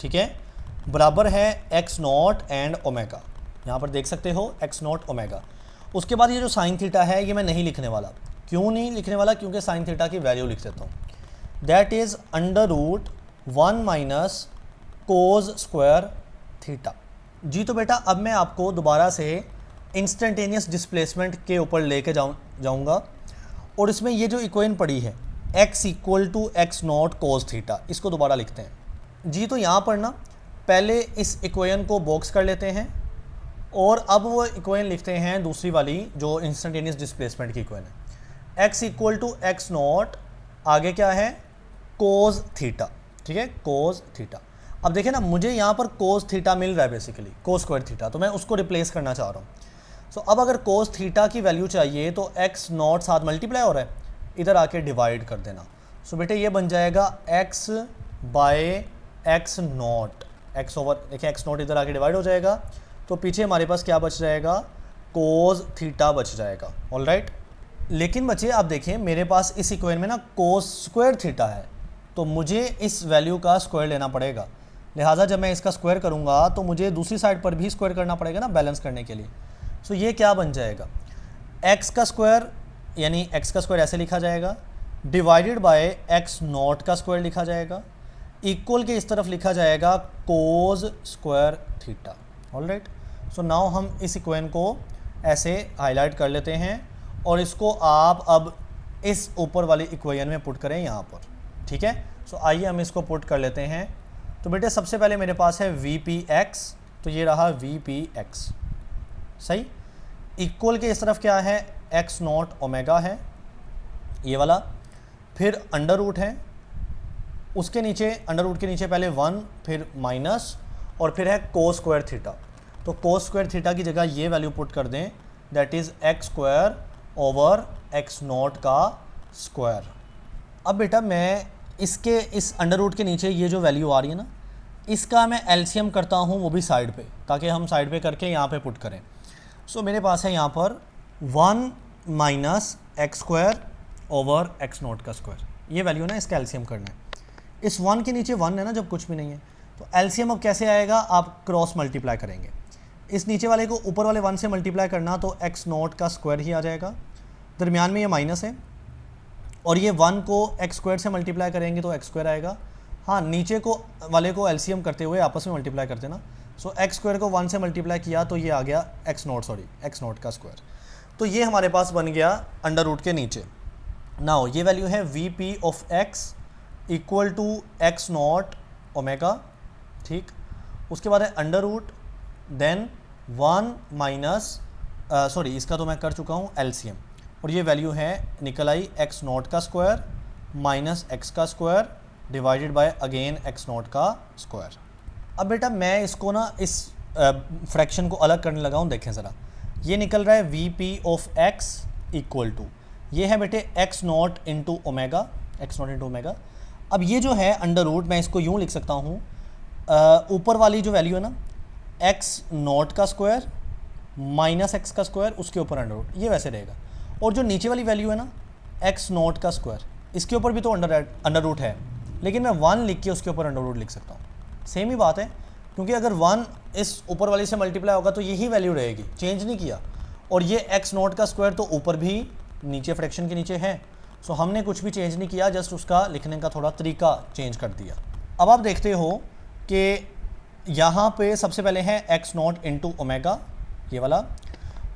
ठीक है, बराबर है एक्स नॉट एंड ओमेगा, यहाँ पर देख सकते हो एक्स नॉट ओमेगा। उसके बाद ये जो साइन थीटा है ये मैं नहीं लिखने वाला, क्यों नहीं लिखने वाला, क्योंकि साइन थीटा की वैल्यू लिख देता हूँ, that is under root 1 minus cos square theta जी। तो बेटा अब मैं आपको दोबारा से इंस्टेंटेनियस डिस्प्लेसमेंट के ऊपर लेके जाऊंगा, और इसमें ये जो इक्वेशन पड़ी है x equal to x not cos theta, इसको दोबारा लिखते हैं जी। तो यहाँ पर ना पहले इस इक्वेशन को बॉक्स कर लेते हैं, और अब वो इक्वेशन लिखते हैं दूसरी वाली जो इंस्टेंटेनियस डिस्प्लेसमेंट की इक्वेशन है, x equal to x not, आगे क्या है, कोस थीटा, ठीक है, कोस थीटा। अब देखें ना, मुझे यहाँ पर कोस थीटा मिल रहा है, बेसिकली कोस स्क्वायर थीटा, तो मैं उसको रिप्लेस करना चाह रहा हूँ। सो अब अगर कोस थीटा की वैल्यू चाहिए तो एक्स नॉट साथ मल्टीप्लाई हो रहा है, इधर आके डिवाइड कर देना। सो बेटे ये बन जाएगा x by x naught, x over, देखिए एक्स नॉट इधर आके डिवाइड हो जाएगा, तो पीछे हमारे पास क्या बच जाएगा, कोस थीटा बच जाएगा। ऑल राइट, लेकिन बच्चे आप देखें मेरे पास इस इक्वेशन में ना कोस स्क्वायर थीटा है, तो मुझे इस वैल्यू का स्क्वायर लेना पड़ेगा, लिहाजा जब मैं इसका स्क्वायर करूँगा तो मुझे दूसरी साइड पर भी स्क्वायर करना पड़ेगा ना, बैलेंस करने के लिए। सो ये क्या बन जाएगा, x का स्क्वायर, यानी x का स्क्वायर ऐसे लिखा जाएगा, डिवाइडेड बाय एक्स नॉट का स्क्वायर लिखा जाएगा, इक्वल के इस तरफ लिखा जाएगा cos square theta. All right, सो नाउ हम इस इक्वेशन को ऐसे हाईलाइट कर लेते हैं, और इसको आप अब इस ऊपर वाली इक्वेशन में पुट करें यहाँ पर। ठीक है। सो आइए हम इसको पुट कर लेते हैं। तो बेटे सबसे पहले मेरे पास है वी पी एक्स, तो ये रहा वी पी एक्स, सही। इक्वल के इस तरफ क्या है, एक्स नॉट ओमेगा है ये वाला, फिर अंडर रूट है, उसके नीचे अंडर रूट के नीचे पहले 1 फिर माइनस और फिर है कोस स्क्वायर थीटा। तो कोस स्क्वायर थीटा की जगह ये वैल्यू पुट कर दें, that is x square over x naught का स्क्वायर। अब बेटा मैं इसके इस अंडर रूट के नीचे ये जो वैल्यू आ रही है ना, इसका मैं एलसीएम करता हूँ, वो भी साइड पे, ताकि हम साइड पे करके यहाँ पे पुट करें। सो मेरे पास है यहाँ पर 1 minus x square over x naught का स्क्वायर, ये वैल्यू ना इसका एलसीएम करना है। इस 1 के नीचे 1 है ना, जब कुछ भी नहीं है, तो एलसीएम अब कैसे आएगा, आप क्रॉस मल्टीप्लाई करेंगे। इस नीचे वाले को ऊपर वाले 1 से मल्टीप्लाई करना, तो एक्स नॉट का स्क्वायर ही आ जाएगा, दरमियान में ये माइनस है, और ये 1 को एक्स स्क्वायर से मल्टीप्लाई करेंगे तो एक्स स्क्वायर आएगा। हाँ, नीचे को वाले को एलसीएम करते हुए आपस में मल्टीप्लाई करते ना, सो एक्स स्क्वायर को 1 से मल्टीप्लाई किया तो ये आ गया एक्स नॉट का स्क्वायर। तो ये हमारे पास बन गया अंडर रूट के नीचे। नाउ ये वैल्यू है v p of x equal to x naught omega, ठीक। उसके बाद है अंडर रूट, देन 1 माइनस इसका तो मैं कर चुका हूँ एलसीएम, और ये वैल्यू है निकल आई एक्स नॉट का स्क्वायर माइनस एक्स का square divided by again x naught का स्क्वायर। अब बेटा मैं इसको ना इस फ्रैक्शन को अलग करने लगा हूँ, देखें ज़रा, ये निकल रहा है v p of x equal to, ये है बेटे x naught into omega, x naught into omega. अब ये जो है अंडर रूट, मैं इसको यूँ लिख सकता हूँ, ऊपर वाली जो वैल्यू है ना एक्स नॉट का स्क्वायर माइनस एक्स का स्क्वायर, उसके ऊपर अंडर रूट, ये वैसे रहेगा। और जो नीचे वाली वैल्यू है ना एक्स नॉट का स्क्वायर, इसके ऊपर भी तो अंडर रूट है, लेकिन मैं 1 लिख के उसके ऊपर अंडर रूट लिख सकता हूँ। सेम ही बात है, क्योंकि अगर 1 इस ऊपर वाली से मल्टीप्लाई होगा तो यही वैल्यू रहेगी, चेंज नहीं किया। और ये एक्स नॉट का स्क्वायर तो ऊपर भी नीचे फ्रैक्शन के नीचे है, सो हमने कुछ भी चेंज नहीं किया, जस्ट उसका लिखने का थोड़ा तरीका चेंज कर दिया। अब आप देखते हो कि यहाँ पे सबसे पहले है एक्स नॉट इंटू ओमेगा, ये वाला,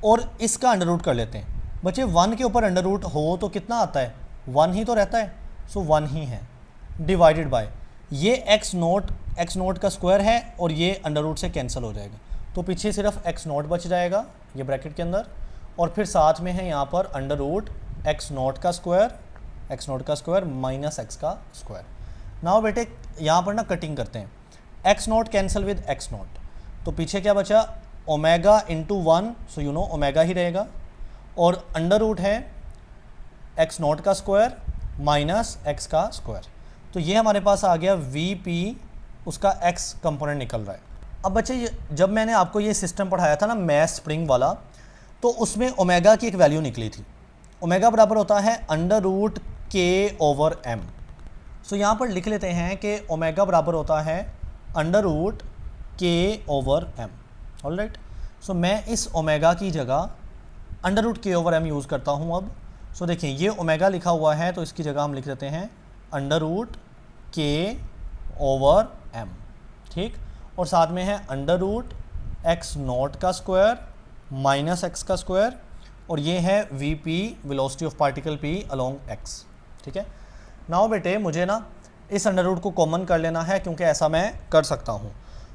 और इसका अंडर रूट कर लेते हैं। बच्चे 1 के ऊपर अंडर रूट हो तो कितना आता है, 1 ही तो रहता है, सो 1 ही है, डिवाइडेड बाय ये एक्स नॉट का स्क्वायर है, और ये अंडर रूट से कैंसिल हो जाएगा, तो पीछे सिर्फ एक्स नॉट बच जाएगा ये ब्रैकेट के अंदर, और फिर साथ में है यहाँ पर अंडर रूट एक्स नॉट का स्क्वायर माइनस एक्स का स्क्वायर। नाउ बेटे यहाँ पर ना कटिंग करते हैं, x naught cancel with x naught, तो पीछे क्या बचा, omega into 1, so you know omega ही रहेगा, और अंडर रूट है एक्स नॉट का स्क्वायर माइनस एक्स का स्क्वायर। तो ये हमारे पास आ गया वी पी, उसका एक्स कंपोनेंट निकल रहा है। अब बच्चे जब मैंने आपको ये सिस्टम पढ़ाया था ना मैथ स्प्रिंग वाला, तो उसमें ओमेगा की एक वैल्यू निकली थी, ओमेगा बराबर होता है अंडर रूट के ओवर एम। सो यहाँ पर लिख लेते हैं कि ओमेगा बराबर होता है अंडर रूट के ओवर एम, ऑलराइट। सो मैं इस ओमेगा की जगह अंडर रूट के ओवर एम यूज़ करता हूँ अब। सो देखिए ये ओमेगा लिखा हुआ है, तो इसकी जगह हम लिख देते हैं अंडर रूट के ओवर एम, ठीक। और साथ में है अंडर रूट एक्स नॉट का स्क्वायर माइनस एक्स का स्क्वायर, और ये है v P, velocity of particle P along x, ठीक है। नाउ बेटे मुझे ना इस अंडर रूट को कॉमन कर लेना है, क्योंकि ऐसा मैं कर सकता हूँ।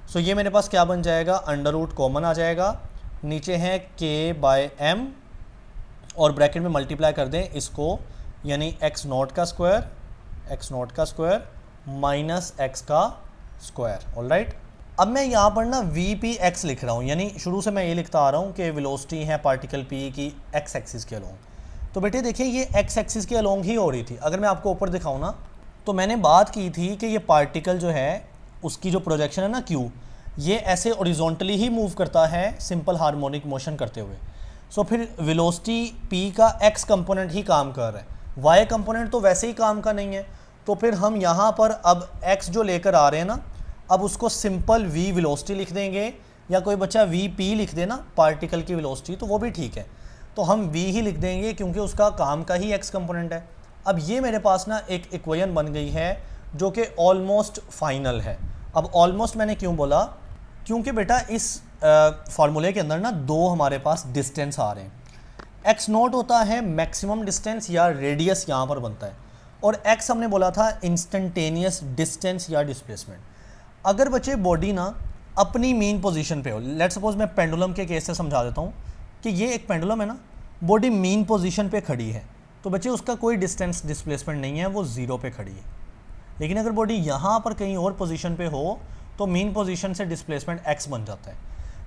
सो ये मेरे पास क्या बन जाएगा, अंडर रूट कॉमन आ जाएगा, नीचे है के बाय एम, और ब्रैकेट में मल्टीप्लाई कर दें इसको, यानी एक्स नॉट का स्क्वायर माइनस एक्स का स्क्वायर, ऑलराइट। अब मैं यहाँ पर ना वी पी एक्स लिख रहा हूँ, यानी शुरू से मैं ये लिखता आ रहा हूँ कि वेलोसिटी है पार्टिकल पी की एक्स एक्सिस के अलोंग। तो बेटे देखिए ये एक्स एक्सिस के अलोंग ही हो रही थी। अगर मैं आपको ऊपर दिखाऊँ ना, तो मैंने बात की थी कि ये पार्टिकल जो है उसकी जो प्रोजेक्शन है ना क्यू, ये ऐसे ओरिजोनटली ही मूव करता है सिंपल हार्मोनिक मोशन करते हुए। सो फिर वेलोसिटी पी का एक्स कंपोनेंट ही काम कर रहा है, वाई कंपोनेंट तो वैसे ही काम का नहीं है। तो फिर हम यहाँ पर अब एक्स जो लेकर आ रहे हैं ना, अब उसको सिंपल वी वेलोसिटी लिख देंगे, या कोई बच्चा वी पी लिख दे ना पार्टिकल की वेलोसिटी, तो वो भी ठीक है। तो हम वी ही लिख देंगे क्योंकि उसका काम का ही एक्स कंपोनेंट है। अब ये मेरे पास ना एक इक्वेशन बन गई है जो कि ऑलमोस्ट फाइनल है। अब ऑलमोस्ट मैंने क्यों बोला, क्योंकि बेटा इस फार्मूले के अंदर ना दो हमारे पास डिस्टेंस आ रहे हैं। एक्स नोट होता है मैक्सिमम डिस्टेंस या रेडियस यहाँ पर बनता है, और x हमने बोला था इंस्टेंटेनियस डिस्टेंस या डिस्प्लेसमेंट। अगर बच्चे बॉडी ना अपनी मेन पोजीशन पे हो, लेट्स सपोज मैं पेंडुलम के केस से समझा देता हूँ कि ये एक पेंडुलम है ना, बॉडी मेन पोजीशन पे खड़ी है, तो बच्चे उसका कोई डिस्टेंस डिस्प्लेसमेंट नहीं है, वो ज़ीरो पे खड़ी है। लेकिन अगर बॉडी यहाँ पर कहीं और पोजीशन पे हो तो मेन पोजीशन से डिस्प्लेसमेंट x बन जाता है।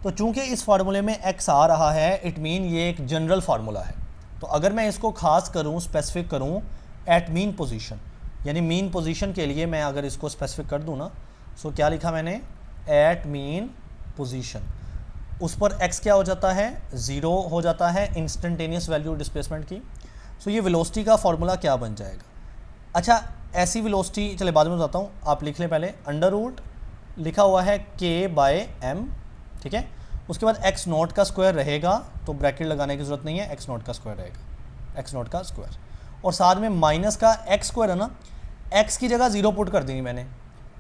तो चूंकि इस फार्मूले में x आ रहा है, इट मीन ये एक जनरल फार्मूला है। तो अगर मैं इसको खास करूँ, स्पेसिफिक करूँ एट मीन पोजीशन, यानी मीन पोजीशन के लिए मैं अगर इसको स्पेसिफिक कर दूँ ना, सो क्या लिखा मैंने, एट मीन पोजीशन, उस पर x क्या हो जाता है, 0 हो जाता है, इंस्टेंटेनियस वैल्यू डिस्प्लेसमेंट की। सो ये वेलोसिटी का फार्मूला क्या बन जाएगा। अच्छा, ऐसी वेलोसिटी चले बाद में बताता हूँ, आप लिख लें पहले, अंडर रूट लिखा हुआ है k/m, ठीक है। उसके बाद x नॉट का स्क्वायर रहेगा, तो ब्रैकेट लगाने की ज़रूरत नहीं है, x नॉट का स्क्वायर रहेगा, x नॉट का स्क्वायर, और साथ में माइनस का x स्क्वायर है ना, x की जगह 0 पुट कर दी मैंने,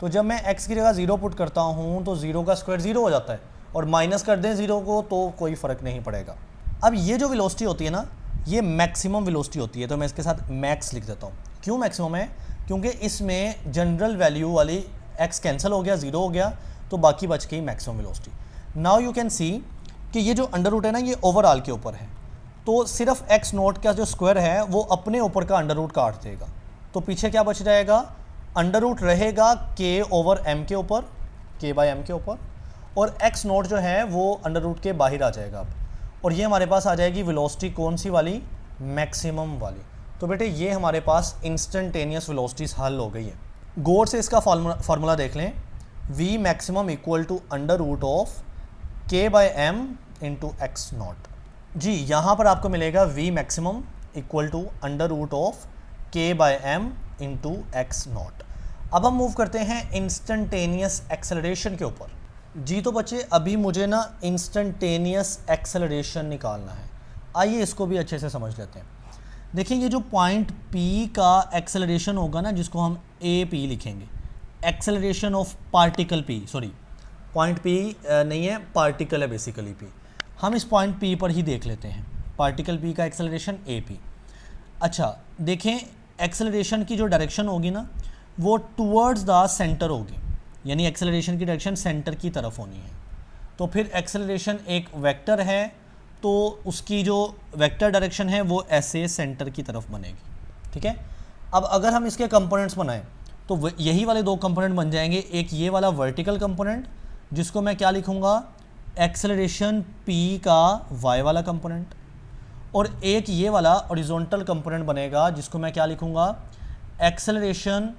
तो जब मैं x की जगह 0 पुट करता हूँ तो 0 का स्क्वायर 0 हो जाता है, और माइनस कर दें 0 को तो कोई फ़र्क नहीं पड़ेगा। अब ये जो वेलोसिटी होती है ना, ये मैक्सिमम वेलोसिटी होती है, तो मैं इसके साथ मैक्स लिख देता हूँ। क्यों मैक्सिमम है, क्योंकि इसमें जनरल वैल्यू वाली x कैंसिल हो गया, 0 हो गया, तो बाकी बच गई maximum velocity. Now you can see कि ये जो अंडर रूट है ना, ये ओवरऑल के ऊपर है, तो सिर्फ x नॉट का जो स्क्वायर है वो अपने ऊपर का अंडर रूट काट देगा, तो पीछे क्या बच जाएगा, अंडर रूट रहेगा k/m के ऊपर, k/m के ऊपर, और x नॉट जो है वो अंडर रूट के बाहर आ जाएगा अब, और ये हमारे पास आ जाएगी वेलोसिटी कौन सी वाली, मैक्सिमम वाली। तो बेटे ये हमारे पास इंस्टेंटेनियस वेलोसिटीज हल हो गई है। गौर से इसका फार्मूला देख लें, v maximum equal to under root of k/m into x naught. जी यहाँ पर आपको मिलेगा v maximum equal to under root of k/m into x naught. अब हम मूव करते हैं इंस्टेंटेनियस एक्सेलरेशन के ऊपर। जी तो बच्चे अभी मुझे ना इंस्टेंटेनियस एक्सेलरेशन निकालना है, आइए इसको भी अच्छे से समझ लेते हैं। देखिए ये जो पॉइंट P का एक्सेलरेशन होगा ना, जिसको हम AP लिखेंगे, acceleration of particle P, sorry point P नहीं है, पार्टिकल है बेसिकली P। हम इस पॉइंट P पर ही देख लेते हैं, पार्टिकल P का एक्सेलरेशन AP। अच्छा देखें, एक्सेलरेशन की जो डायरेक्शन होगी ना, वो टूवर्ड्स द सेंटर होगी, यानी एक्सेलरेशन की डायरेक्शन सेंटर की तरफ होनी है। तो फिर एक्सेलरेशन एक वेक्टर है, तो उसकी जो वेक्टर डायरेक्शन है वो ऐसे सेंटर की तरफ बनेगी, ठीक है। अब अगर हम इसके कंपोनेंट्स बनाएं तो यही वाले दो कंपोनेंट बन जाएंगे, एक ये वाला वर्टिकल कंपोनेंट जिसको मैं क्या लिखूंगा, एक्सेलरेशन P का y वाला कंपोनेंट, और एक ये वाला हॉरिजॉन्टल कंपोनेंट बनेगा जिसको मैं क्या लिखूंगा, एक्सेलरेशन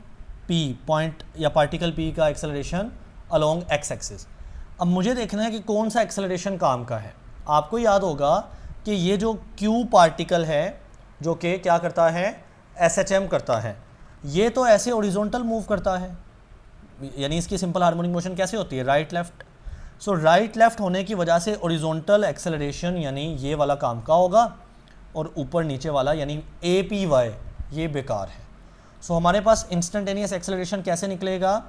P पॉइंट या पार्टिकल P का एक्सेलरेशन अलोंग x एक्सिस। अब मुझे देखना है कि कौन सा एक्सेलरेशन काम का है। आपको याद होगा कि ये जो Q पार्टिकल है जो कि क्या करता है, SHM करता है, ये तो ऐसे हॉरिजॉन्टल मूव करता है, यानी इसकी सिंपल हार्मोनिक मोशन कैसे होती है, राइट लेफ्ट। सो राइट लेफ्ट होने की वजह से हॉरिजॉन्टल एक्सेलरेशन यानी ये वाला काम का होगा, और ऊपर नीचे वाला यानी APY ये बेकार है। सो हमारे पास इंस्टेंटेनियस एक्सेलरेशन कैसे निकलेगा,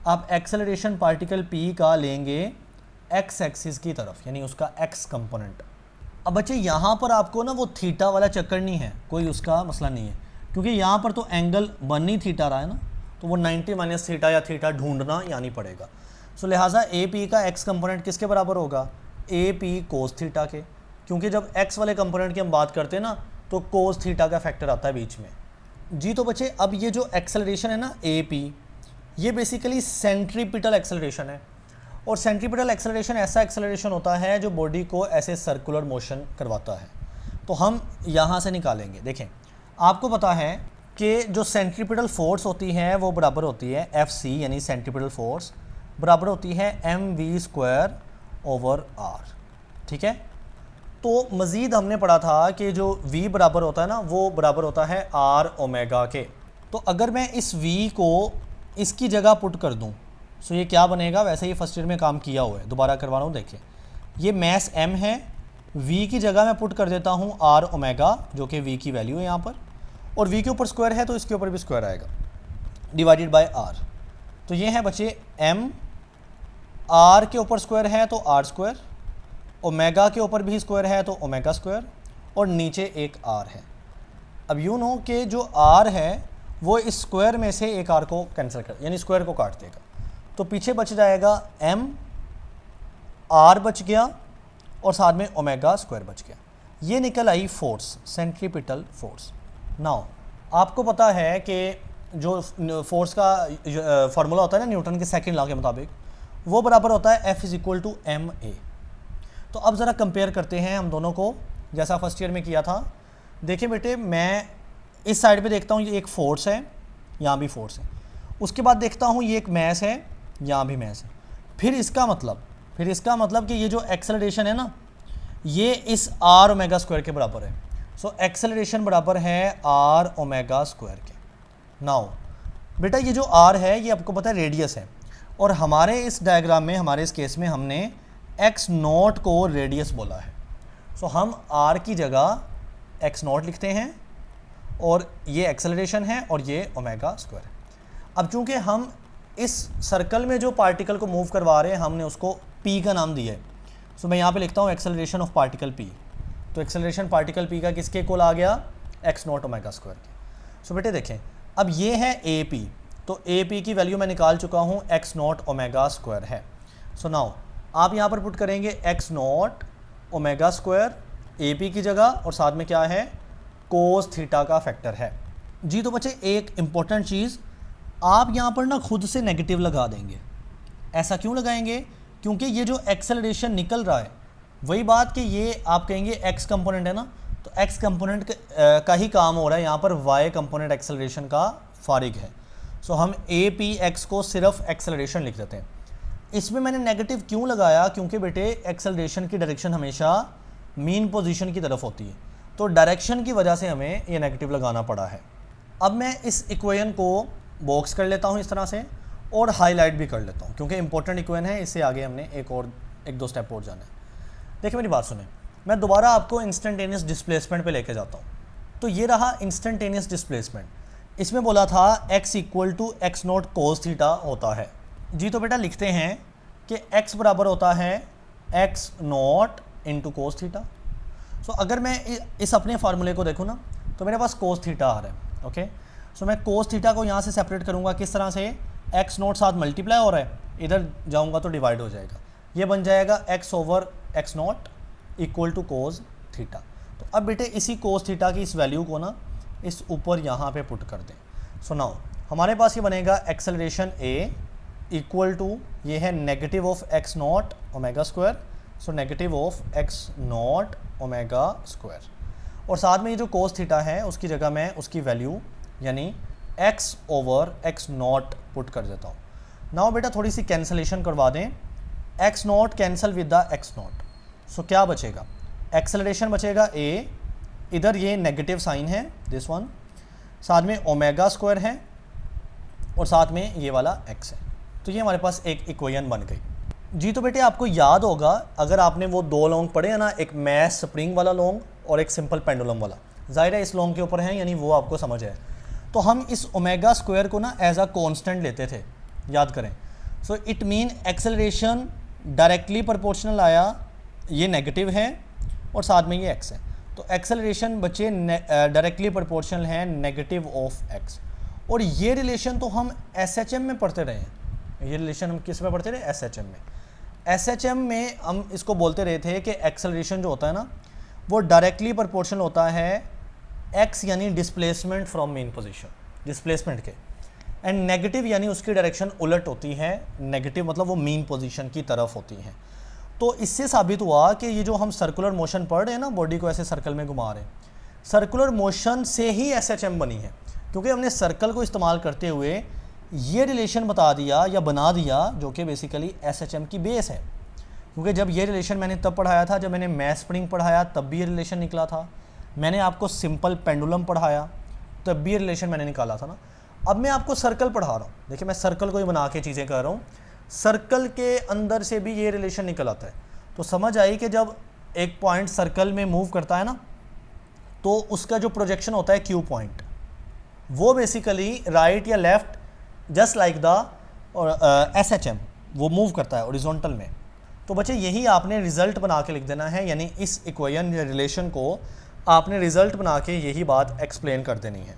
आप एक्सेलरेशन पार्टिकल P का लेंगे x एक्सिस की तरफ, यानी उसका x कंपोनेंट। अब बच्चे यहाँ पर आपको ना वो थीटा वाला चक्कर नहीं है, कोई उसका मसला नहीं है, क्योंकि यहाँ पर तो एंगल बन ही थीटा रहा है ना, तो वो 90 माइनस थीटा या थीटा ढूंढना यानी पड़ेगा। सो लिहाजा AP का x कंपोनेंट किसके बराबर होगा, AP कोस थीटा के, क्योंकि जब x वाले कंपोनेंट की हम बात करते हैं ना तो कोस थीटा का फैक्टर आता है बीच में। जी तो बच्चे अब ये जो एक्सेलरेशन है ना AP, ये बेसिकली सेंट्रीपिटल एक्सेलरेशन है, और सेंट्रीपिटल एक्सेलरेशन ऐसा एक्सेलरेशन होता है जो बॉडी को ऐसे सर्कुलर मोशन करवाता है। तो हम यहाँ से निकालेंगे। देखें आपको पता है कि जो सेंट्रीपिटल फोर्स होती है वो बराबर होती है FC यानी सेंट्रीपिटल फोर्स बराबर होती है mv²/r, ठीक है। तो मज़ीद हमने पढ़ा था कि जो v बराबर होता है ना, वो बराबर होता है r ओमेगा के। तो अगर मैं इस v को इसकी जगह पुट कर दूं, सो ये क्या बनेगा, वैसे ही फर्स्ट ईयर में काम किया हुआ है, दोबारा करवा रहा हूँ। देखिए ये मैस m है, v की जगह मैं पुट कर देता हूँ r ओमेगा, जो कि v की वैल्यू है यहाँ पर, और v के ऊपर स्क्वायर है तो इसके ऊपर भी स्क्वायर आएगा, डिवाइडेड बाय r। तो ये है बच्चे m, r के ऊपर स्क्वायर है तो r स्क्वायर, ओमेगा के ऊपर भी स्क्वायर है तो ओमेगा स्क्वायर, और नीचे एक r है। अब यूँ नो कि जो r है वो इस स्क्वायर में से एक आर को कैंसिल कर, यानी स्क्वायर को काट देगा। तो पीछे बच जाएगा एम, आर बच गया और साथ में ओमेगा स्क्वायर बच गया। ये निकल आई फोर्स, सेंट्रीपिटल फोर्स। नाउ आपको पता है कि जो फोर्स का फार्मूला होता है ना न्यूटन के सेकंड लॉ के मुताबिक, वो बराबर होता है F = ma। तो अब ज़रा कंपेयर करते हैं हम दोनों को, जैसा फर्स्ट ईयर में किया था। देखिए बेटे, मैं इस साइड पे देखता हूँ ये एक फोर्स है, यहाँ भी फोर्स है। उसके बाद देखता हूँ ये एक मैस है, यहाँ भी मैस है। फिर इसका मतलब कि ये जो एक्सेलरेशन है ना, ये इस आर ओमेगा स्क्वायर के बराबर है। सो एक्सेलरेशन बराबर है आर ओमेगा स्क्वायर के। नाउ बेटा, ये जो आर है ये आपको पता है रेडियस है, और हमारे इस डायग्राम में, हमारे इस केस में हमने एक्स नॉट को रेडियस बोला है। सो हम आर की जगह एक्स नॉट लिखते हैं, और ये एक्सेलरेशन है और ये ओमेगा स्क्वायर है। अब चूंकि हम इस सर्कल में जो पार्टिकल को मूव करवा रहे हैं, हमने उसको पी का नाम दिया है। सो मैं यहाँ पे लिखता हूँ एक्सेलरेशन ऑफ पार्टिकल पी। तो एक्सेलरेशन पार्टिकल पी का किसके इक्वल आ गया? एक्स नॉट ओमेगा स्क्वायर के। सो बेटे देखें, अब ये है ए पी, तो ए पी की वैल्यू मैं निकाल चुका हूँ, एक्स नॉट ओमेगा स्क्वायर है। सो नाउ आप यहाँ पर पुट करेंगे x naught omega square A P की जगह, और साथ में क्या है? कोस थीटा का फैक्टर है जी। तो बच्चे एक इम्पॉर्टेंट चीज़, आप यहाँ पर ना खुद से नेगेटिव लगा देंगे। ऐसा क्यों लगाएंगे? क्योंकि ये जो एक्सेलरेशन निकल रहा है, वही बात कि ये आप कहेंगे एक्स कंपोनेंट है ना, तो एक्स कंपोनेंट का ही काम हो रहा है, यहाँ पर वाई कंपोनेंट एक्सेलरेशन का फारिग है। सो हम ए पी एक्स को सिर्फ एक्सेलरेशन लिख देते हैं। इसमें मैंने नेगेटिव क्यों लगाया? क्योंकि बेटे एक्सेलरेशन की डायरेक्शन हमेशा मीन पोजीशन की तरफ होती है, तो डायरेक्शन की वजह से हमें ये नेगेटिव लगाना पड़ा है। अब मैं इस इक्वेशन को बॉक्स कर लेता हूँ इस तरह से, और हाईलाइट भी कर लेता हूँ, क्योंकि इंपॉर्टेंट इक्वेशन है। इससे आगे हमने एक दो स्टेप और जाना है। देखिए मेरी बात सुने, मैं दोबारा आपको इंस्टेंटेनियस डिस्प्लेसमेंट पे लेके जाता हूँ। तो ये रहा इंस्टेंटेनियस डिस्प्लेसमेंट। इसमें बोला था x = x not cos theta होता है जी। तो बेटा लिखते हैं कि x बराबर होता है x naught into cos theta. So अगर मैं इस अपने फार्मूले को देखूँ ना, तो मेरे पास कोस थीटा आ रहा है। ओके, सो मैं कोस थीटा को यहाँ से सेपरेट करूँगा। किस तरह से? एक्स नॉट साथ मल्टीप्लाई हो रहा है, इधर जाऊँगा तो डिवाइड हो जाएगा। ये बन जाएगा x/एक्स नॉट = कोस थीटा। तो अब बेटे इसी कोस थीटा की इस वैल्यू को ना इस ऊपर यहाँ पे पुट कर दें। सो नाउ हमारे पास ये बनेगा एक्सेलरेशन a = ये है negative of x naught omega square. So negative of x naught omega square, और साथ में ये जो कोस थीटा है उसकी जगह मैं उसकी वैल्यू यानी x/एक्स नॉट पुट कर देता हूँ। नाउ बेटा थोड़ी सी कैंसलेशन करवा दें। X naught cancel with the x naught. So क्या बचेगा? एक्सेलरेशन बचेगा a, इधर ये नेगेटिव साइन है दिस वन, साथ में ओमेगा स्क्वायर है, और साथ में ये वाला x है। तो ये हमारे पास एक इक्वेशन बन गई जी। तो बेटे आपको याद होगा, अगर आपने वो दो लॉन्ग पढ़े हैं ना, एक मैस स्प्रिंग वाला लॉन्ग और एक सिंपल पेंडुलम वाला, ज़ाहिर है इस लॉन्ग के ऊपर है, यानी वो आपको समझ है। तो हम इस ओमेगा स्क्वायर को ना एज अ कांस्टेंट लेते थे, याद करें। So it mean acceleration directly proportional आया, ये नेगेटिव है और साथ में ये x है। तो एक्सेलरेशन बच्चे डायरेक्टली प्रोपोर्शनल है नेगेटिव ऑफ x। और ये रिलेशन तो हम SHM में पढ़ते रहे हैं। ये रिलेशन हम किस में पढ़ते रहे? SHM में। SHM में हम इसको बोलते रहे थे कि एक्सेलरेशन जो होता है ना, वो डायरेक्टली प्रोपोर्शनल होता है x यानी displacement from main position, displacement के, एंड नेगेटिव यानी उसकी डायरेक्शन उलट होती है। नेगेटिव मतलब वो मीन पोजीशन की तरफ होती है। तो इससे साबित हुआ कि ये जो हम सर्कुलर मोशन पढ़ रहे हैं ना, बॉडी को ऐसे सर्कल में घुमा रहे हैं, सर्कुलर मोशन से ही SHM बनी है, क्योंकि हमने सर्कल को इस्तेमाल करते हुए ये रिलेशन बता दिया या बना दिया, जो कि बेसिकली SHM की बेस है। क्योंकि जब ये रिलेशन मैंने तब पढ़ाया था, जब मैंने मैस स्प्रिंग पढ़ाया तब भी ये रिलेशन निकला था। मैंने आपको सिंपल पेंडुलम पढ़ाया तब भी ये रिलेशन मैंने निकाला था ना। अब मैं आपको सर्कल पढ़ा रहा हूँ, देखिए मैं सर्कल को ही बना के चीज़ें कर रहा हूँ, सर्कल के अंदर से भी ये रिलेशन निकल आता है। तो समझ आई कि जब एक पॉइंट सर्कल में मूव करता है ना, तो उसका जो प्रोजेक्शन होता है Q पॉइंट, वो बेसिकली राइट या left just like the SHM वो मूव करता है हॉरिजॉन्टल में। तो बच्चे यही आपने रिजल्ट बना के लिख देना है, यानी इस इक्वेशन या रिलेशन को आपने रिजल्ट बना के यही बात एक्सप्लेन कर देनी है।